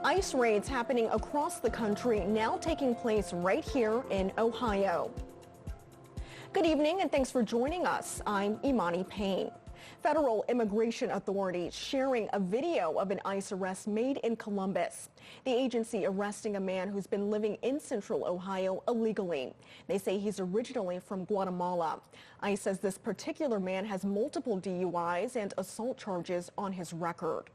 ICE raids happening across the country now taking place right here in Ohio. Good evening and thanks for joining us. I'm Imani Payne. Federal immigration authorities sharing a video of an ICE arrest made in Columbus. The agency arresting a man who's been living in central Ohio illegally. They say he's originally from Guatemala. ICE says this particular man has multiple DUIs and assault charges on his record.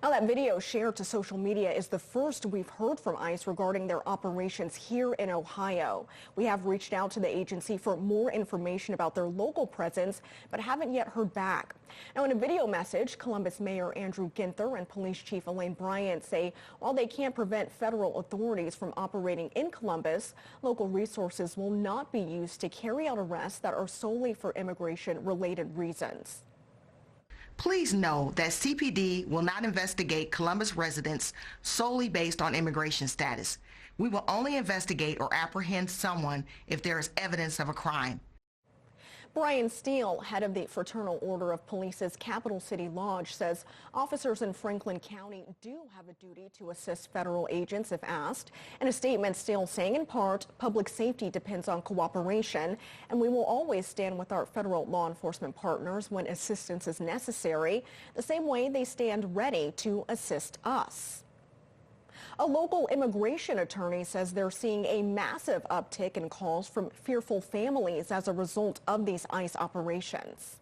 Now, that video shared to social media is the first we've heard from ICE regarding their operations here in Ohio. We have reached out to the agency for more information about their local presence, but haven't yet heard back. Now, in a video message, Columbus Mayor Andrew Ginther and Police Chief Elaine Bryant say while they can't prevent federal authorities from operating in Columbus, local resources will not be used to carry out arrests that are solely for immigration-related reasons. Please know that CPD will not investigate Columbus residents solely based on immigration status. We will only investigate or apprehend someone if there is evidence of a crime. Brian Steele, head of the Fraternal Order of Police's Capital City Lodge, says officers in Franklin County do have a duty to assist federal agents if asked. In a statement, Steele saying in part, public safety depends on cooperation, and we will always stand with our federal law enforcement partners when assistance is necessary, the same way they stand ready to assist us. A local immigration attorney says they're seeing a massive uptick in calls from fearful families as a result of these ICE operations.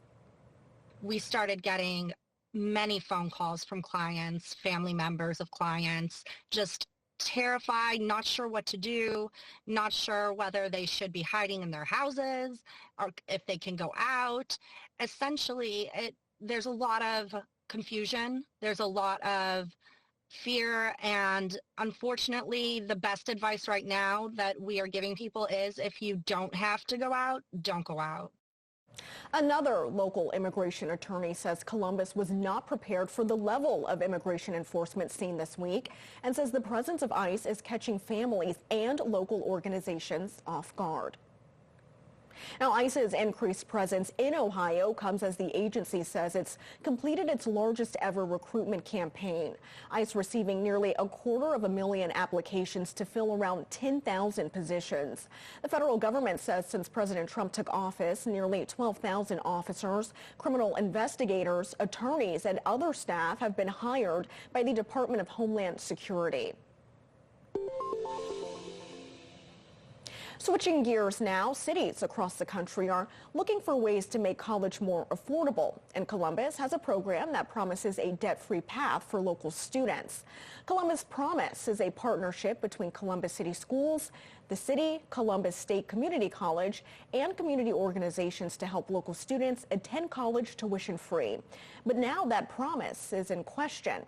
We started getting many phone calls from clients, family members of clients, just terrified, not sure what to do, not sure whether they should be hiding in their houses or if they can go out. Essentially, there's a lot of confusion. There's a lot of fear, and unfortunately the best advice right now that we are giving people is if you don't have to go out, don't go out. Another local immigration attorney says Columbus was not prepared for the level of immigration enforcement seen this week and says the presence of ICE is catching families and local organizations off guard. Now, ICE's increased presence in Ohio comes as the agency says it's completed its largest ever recruitment campaign. ICE receiving nearly 250,000 applications to fill around 10,000 positions. The federal government says since President Trump took office, nearly 12,000 officers, criminal investigators, attorneys, and other staff have been hired by the Department of Homeland Security. Switching gears now, cities across the country are looking for ways to make college more affordable. And Columbus has a program that promises a debt-free path for local students. Columbus Promise is a partnership between Columbus City Schools, the city, Columbus State Community College, and community organizations to help local students attend college tuition-free. But now that promise is in question.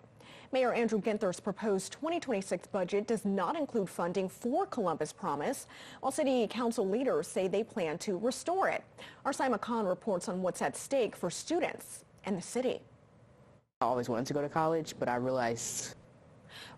Mayor Andrew Ginther's proposed 2026 budget does not include funding for Columbus Promise, while city council leaders say they plan to restore it. Our Saima Khan reports on what's at stake for students and the city. I always wanted to go to college, but I realized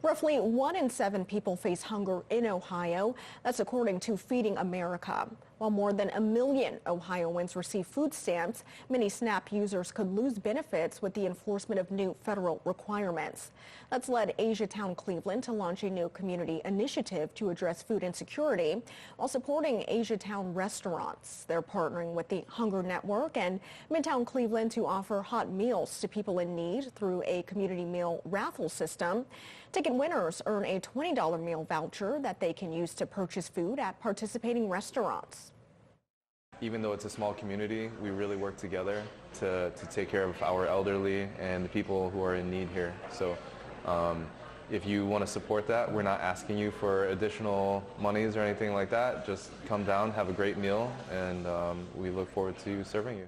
Roughly 1 in 7 people face hunger in Ohio. That's according to Feeding America. While more than 1 million Ohioans receive food stamps, many SNAP users could lose benefits with the enforcement of new federal requirements. That's led Asiatown Cleveland to launch a new community initiative to address food insecurity while supporting Asiatown restaurants. They're partnering with the Hunger Network and Midtown Cleveland to offer hot meals to people in need through a community meal raffle system. Ticket winners earn a $20 meal voucher that they can use to purchase food at participating restaurants. Even though it's a small community, we really work together to take care of our elderly and the people who are in need here. So if you want to support that, we're not asking you for additional monies or anything like that. Just come down, have a great meal, and we look forward to serving you.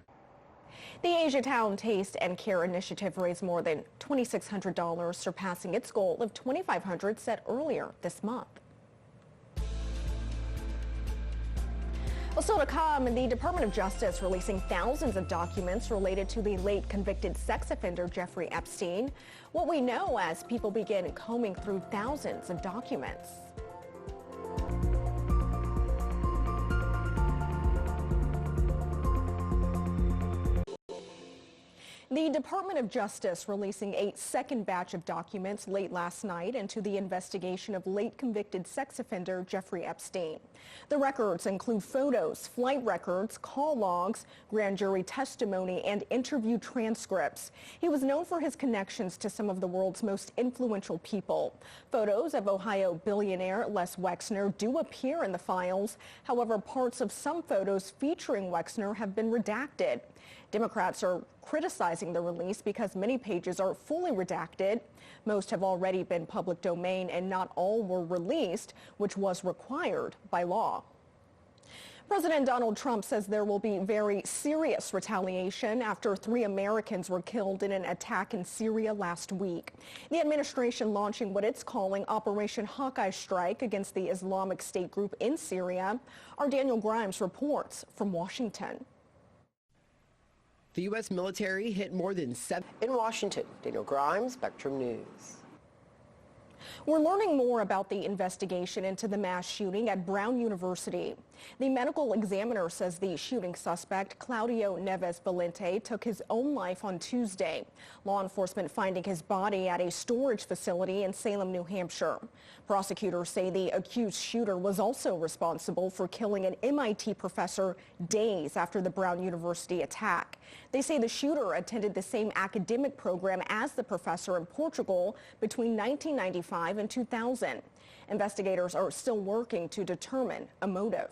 The Asiatown Taste and Care Initiative raised more than $2,600, surpassing its goal of $2,500 set earlier this month. Well, still to come, the Department of Justice releasing thousands of documents related to the late convicted sex offender Jeffrey Epstein. What we know as people begin combing through thousands of documents. The Department of Justice releasing a second batch of documents late last night into the investigation of late convicted sex offender Jeffrey Epstein. The records include photos, flight records, call logs, grand jury testimony, and interview transcripts. He was known for his connections to some of the world's most influential people. Photos of Ohio billionaire Les Wexner do appear in the files. However, parts of some photos featuring Wexner have been redacted. Democrats are criticizing the release because many pages are fully redacted. Most have already been public domain and not all were released, which was required by law. President Donald Trump says there will be very serious retaliation after 3 Americans were killed in an attack in Syria last week. The administration launching what it's calling Operation Hawkeye Strike against the Islamic State group in Syria. Our Daniel Grimes reports from Washington. The U.S. military hit more than 7. In Washington, Daniel Grimes, Spectrum News. We're learning more about the investigation into the mass shooting at Brown University. The medical examiner says the shooting suspect, Claudio Neves Valente, took his own life on Tuesday. Law enforcement finding his body at a storage facility in Salem, New Hampshire. Prosecutors say the accused shooter was also responsible for killing an MIT professor days after the Brown University attack. They say the shooter attended the same academic program as the professor in Portugal between 1995 and 2000. Investigators are still working to determine a motive.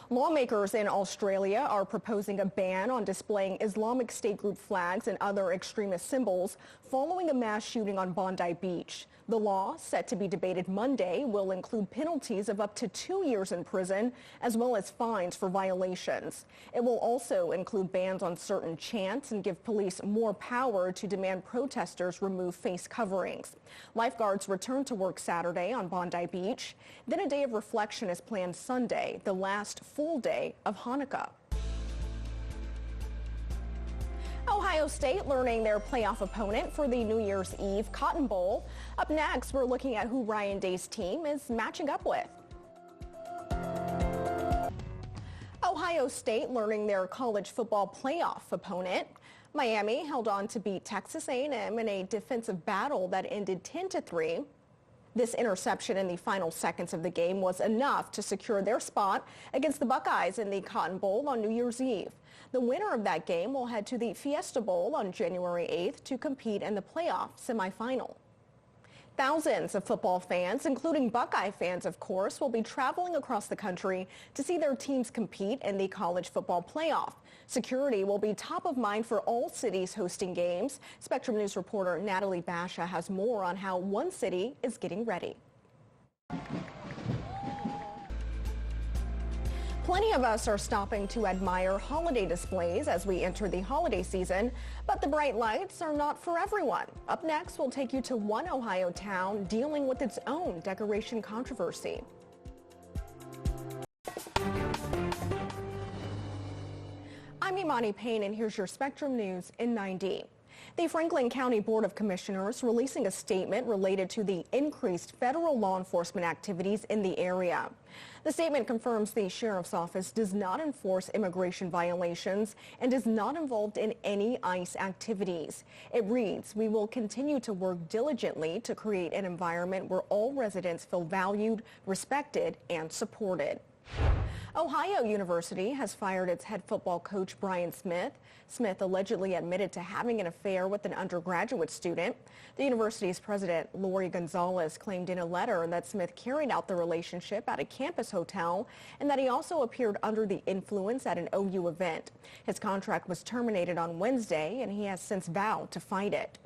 Lawmakers in Australia are proposing a ban on displaying Islamic State group flags and other extremist symbols following a mass shooting on Bondi Beach. The law, set to be debated Monday, will include penalties of up to 2 years in prison, as well as fines for violations. It will also include bans on certain chants and give police more power to demand protesters remove face coverings. Lifeguards return to work Saturday on Bondi Beach. Then a day of reflection is planned Sunday, the last full day of Hanukkah. Ohio State learning their playoff opponent for the New Year's Eve Cotton Bowl. Up next, we're looking at who Ryan Day's team is matching up with. Ohio State learning their college football playoff opponent. Miami held on to beat Texas A&M in a defensive battle that ended 10-3. This interception in the final seconds of the game was enough to secure their spot against the Buckeyes in the Cotton Bowl on New Year's Eve. The winner of that game will head to the Fiesta Bowl on January 8th to compete in the playoff semifinal. Thousands of football fans, including Buckeye fans, of course, will be traveling across the country to see their teams compete in the college football playoff. Security will be top of mind for all cities hosting games. Spectrum News reporter Natalie Basha has more on how one city is getting ready. Plenty of us are stopping to admire holiday displays as we enter the holiday season, but the bright lights are not for everyone. Up next, we'll take you to one Ohio town dealing with its own decoration controversy. I'm Imani Payne, and here's your Spectrum News in 90. The Franklin County Board of Commissioners releasing a statement related to the increased federal law enforcement activities in the area. The statement confirms the sheriff's office does not enforce immigration violations and is not involved in any ICE activities. It reads, "We will continue to work diligently to create an environment where all residents feel valued, respected, and supported." Ohio University has fired its head football coach Brian Smith. Smith allegedly admitted to having an affair with an undergraduate student. The university's president, Lori Gonzalez, claimed in a letter that Smith carried out the relationship at a campus hotel and that he also appeared under the influence at an OU event. His contract was terminated on Wednesday, and he has since vowed to fight it.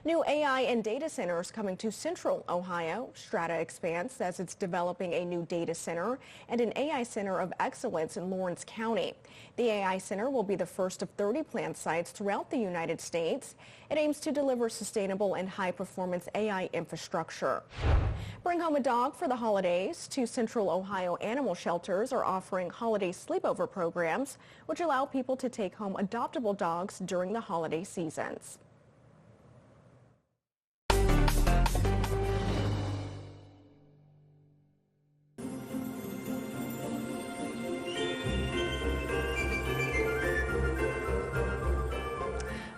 New AI and data centers coming to Central Ohio. Strata Expanse says it's developing a new data center and an AI center of excellence in Lawrence County. The AI center will be the first of 30 planned sites throughout the United States. It aims to deliver sustainable and high-performance AI infrastructure. Bring home a dog for the holidays. 2 Central Ohio animal shelters are offering holiday sleepover programs, which allow people to take home adoptable dogs during the holiday seasons.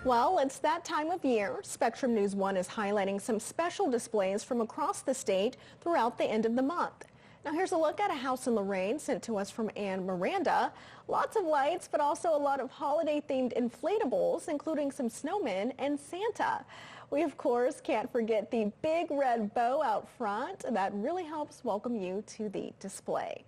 Well, it's that time of year. Spectrum News 1 is highlighting some special displays from across the state throughout the end of the month. Now here's a look at a house in Lorain sent to us from Ann Miranda. Lots of lights, but also a lot of holiday-themed inflatables, including some snowmen and Santa. We, of course, can't forget the big red bow out front. That really helps welcome you to the display.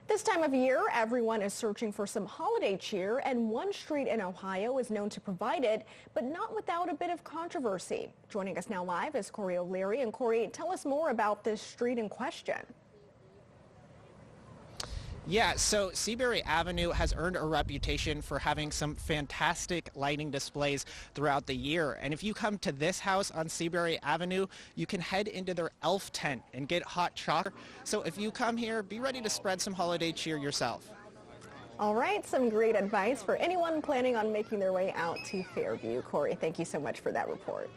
This time of year, everyone is searching for some holiday cheer, and one street in Ohio is known to provide it, but not without a bit of controversy. Joining us now live is Corey O'Leary. And Corey, tell us more about this street in question. Yeah, so Seabury Avenue has earned a reputation for having some fantastic lighting displays throughout the year. And if you come to this house on Seabury Avenue, you can head into their elf tent and get hot chocolate. So if you come here, be ready to spread some holiday cheer yourself. All right, some great advice for anyone planning on making their way out to Fairview. Corey, thank you so much for that report.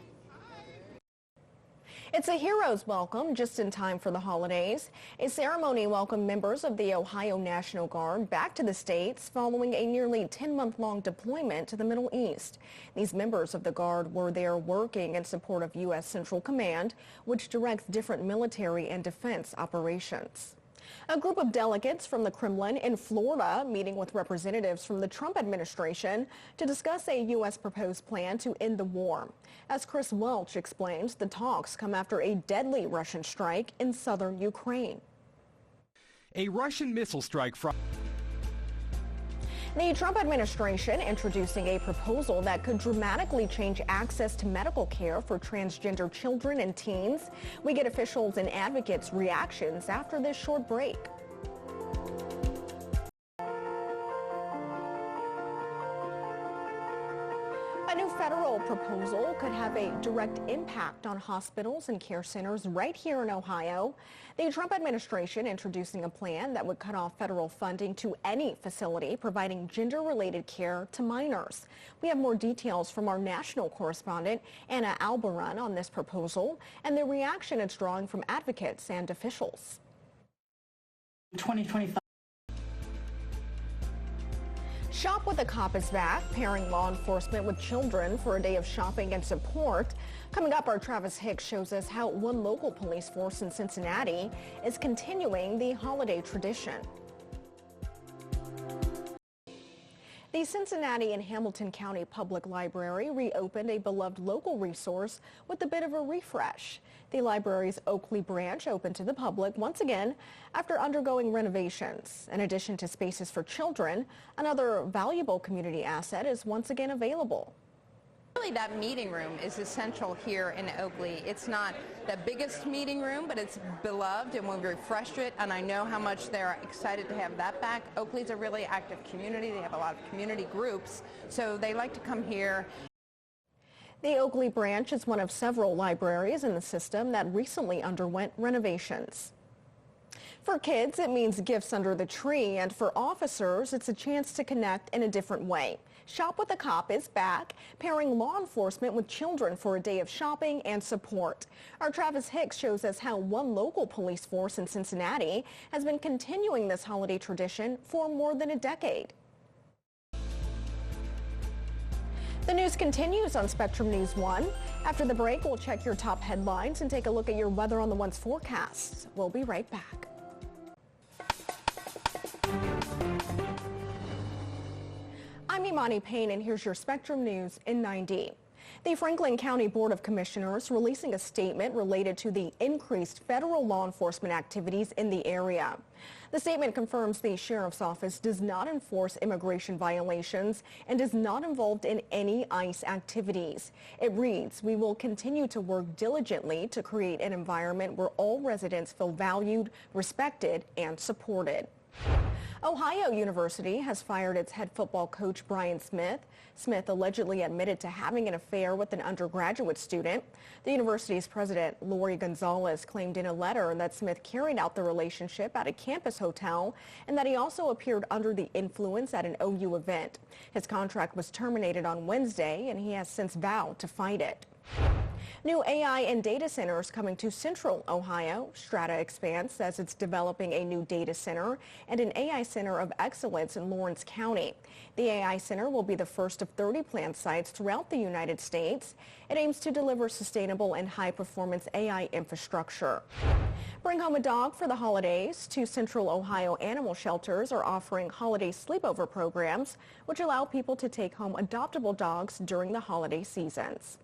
It's a hero's welcome just in time for the holidays. A ceremony welcomed members of the Ohio National Guard back to the States following a nearly 10-month-long deployment to the Middle East. These members of the Guard were there working in support of U.S. Central Command, which directs different military and defense operations. A group of delegates from the Kremlin in Florida meeting with representatives from the Trump administration to discuss a U.S. proposed plan to end the war. As Chris Welch explains, the talks come after a deadly Russian strike in southern Ukraine. A Russian missile strike from The Trump administration introducing a proposal that could dramatically change access to medical care for transgender children and teens. We get officials and advocates' reactions after this short break. A new federal proposal could have a direct impact on hospitals and care centers right here in Ohio. The Trump administration introducing a plan that would cut off federal funding to any facility providing gender-related care to minors. We have more details from our national correspondent, Anna Albarun, on this proposal and the reaction it's drawing from advocates and officials. 2025. Shop with a Cop is back, pairing law enforcement with children for a day of shopping and support. Coming up, our Travis Hicks shows us how one local police force in Cincinnati is continuing the holiday tradition. The Cincinnati and Hamilton County Public Library reopened a beloved local resource with a bit of a refresh. The library's Oakley branch opened to the public once again after undergoing renovations. In addition to spaces for children, another valuable community asset is once again available. Really, that meeting room is essential here in Oakley. It's not the biggest meeting room, but it's beloved and we've refreshed it, and I know how much they're excited to have that back. Oakley's a really active community. They have a lot of community groups, so they like to come here. The Oakley branch is one of several libraries in the system that recently underwent renovations. For kids, it means gifts under the tree, and for officers, it's a chance to connect in a different way. Shop with a Cop is back, pairing law enforcement with children for a day of shopping and support. Our Travis Hicks shows us how one local police force in Cincinnati has been continuing this holiday tradition for more than a decade. The news continues on Spectrum News 1. After the break, we'll check your top headlines and take a look at your Weather on the One's forecasts. We'll be right back. I'm Imani Payne, and here's your Spectrum News in 90. The Franklin County Board of Commissioners releasing a statement related to the increased federal law enforcement activities in the area. The statement confirms the sheriff's office does not enforce immigration violations and is not involved in any ICE activities. It reads, "We will continue to work diligently to create an environment where all residents feel valued, respected, and supported." Ohio University has fired its head football coach Brian Smith. Smith allegedly admitted to having an affair with an undergraduate student. The university's president, Lori Gonzalez, claimed in a letter that Smith carried out the relationship at a campus hotel and that he also appeared under the influence at an OU event. His contract was terminated on Wednesday, and he has since vowed to fight it. New AI and data centers coming to Central Ohio. Strata Expanse says it's developing a new data center and an AI center of excellence in Lawrence County. The AI center will be the first of 30 planned sites throughout the United States. It aims to deliver sustainable and high-performance AI infrastructure. Bring home a dog for the holidays. 2 Central Ohio animal shelters are offering holiday sleepover programs, which allow people to take home adoptable dogs during the holiday seasons.